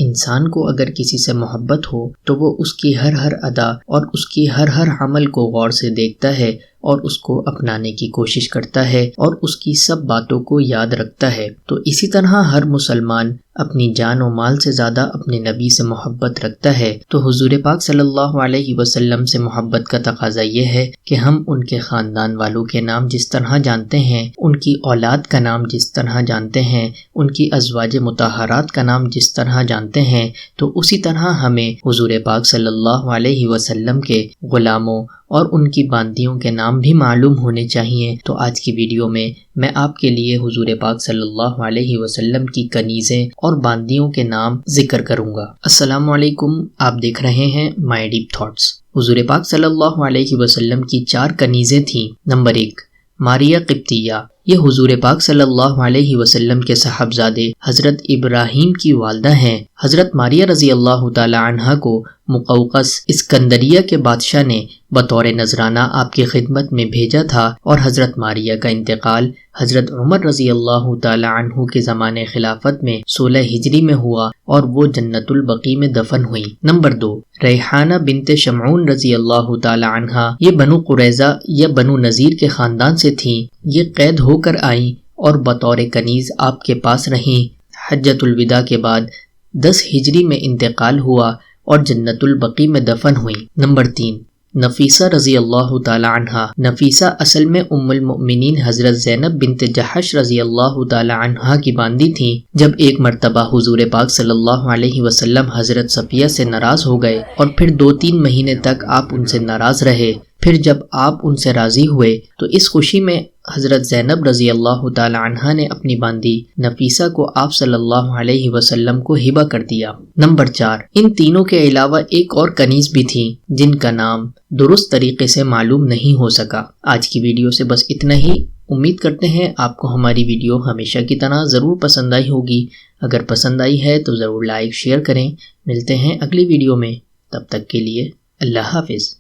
انسان کو اگر کسی سے محبت ہو تو وہ اس کی ہر ادا اور اس کی ہر عمل کو غور سے دیکھتا ہے اور اس کو اپنانے کی کوشش کرتا ہے اور اس کی سب باتوں کو یاد رکھتا ہے۔ تو اسی طرح ہر مسلمان اپنی جان و مال سے زیادہ اپنے نبی سے محبت رکھتا ہے۔ تو حضور پاک صلی اللہ علیہ وسلم سے محبت کا تقاضا یہ ہے کہ ہم ان کے خاندان والوں کے نام جس طرح جانتے ہیں، ان کی اولاد کا نام جس طرح جانتے ہیں، ان کی ازواج مطہرات کا نام جس طرح جانتے ہیں، تو اسی طرح ہمیں حضور پاک صلی اللہ علیہ وسلم کے غلاموں اور ان کی باندیوں کے نام بھی معلوم ہونے چاہیے۔ تو آج کی ویڈیو میں آپ کے لیے حضور پاک صلی اللہ علیہ وسلم کی کنیزیں اور باندیوں کے نام ذکر کروں گا۔ السلام علیکم، آپ دیکھ رہے ہیں مائی ڈیپ تھاٹس۔ حضور پاک صلی اللہ علیہ وسلم کی 4 کنیزیں تھیں۔ نمبر 1، ماریہ قبطیہ۔ یہ حضور پاک صلی اللہ علیہ وسلم کے صاحبزادے حضرت ابراہیم کی والدہ ہیں۔ حضرت ماریہ رضی اللہ تعالی عنہا کو مقوقس اسکندریہ کے بادشاہ نے بطور نذرانہ آپ کی خدمت میں بھیجا تھا، اور حضرت ماریہ کا انتقال حضرت عمر رضی اللہ تعالی عنہ کے زمانے خلافت میں 16 ہجری میں ہوا اور وہ جنت البقیع میں دفن ہوئی۔ نمبر 2، ریحانہ بنت شمعون رضی اللہ تعالی عنہا۔ یہ بنو قریظہ یا بنو نذیر کے خاندان سے تھیں۔ یہ قید ہو کر آئیں اور بطور کنیز آپ کے پاس رہیں۔ حجۃ الوداع کے بعد 10 ہجری میں انتقال ہوا اور جنت البقیع میں دفن ہوئیں۔ نمبر 3، نفیسہ رضی اللہ تعالی عنہا۔ نفیسہ اصل میں ام المؤمنین حضرت زینب بنت جحش رضی اللہ تعالی عنہا کی باندی تھیں۔ جب ایک مرتبہ حضور پاک صلی اللہ علیہ وسلم حضرت صفیہ سے ناراض ہو گئے اور پھر 2-3 مہینے تک آپ ان سے ناراض رہے، پھر جب آپ ان سے راضی ہوئے تو اس خوشی میں حضرت زینب رضی اللہ تعالی عنہا نے اپنی باندی نفیسہ کو آپ صلی اللہ علیہ وسلم کو ہبہ کر دیا۔ نمبر 4، ان تینوں کے علاوہ ایک اور کنیز بھی تھیں جن کا نام درست طریقے سے معلوم نہیں ہو سکا۔ آج کی ویڈیو سے بس اتنا ہی۔ امید کرتے ہیں آپ کو ہماری ویڈیو ہمیشہ کی طرح ضرور پسند آئی ہوگی۔ اگر پسند آئی ہے تو ضرور لائک شیئر کریں۔ ملتے ہیں اگلی ویڈیو میں، تب تک کے لیے اللہ حافظ۔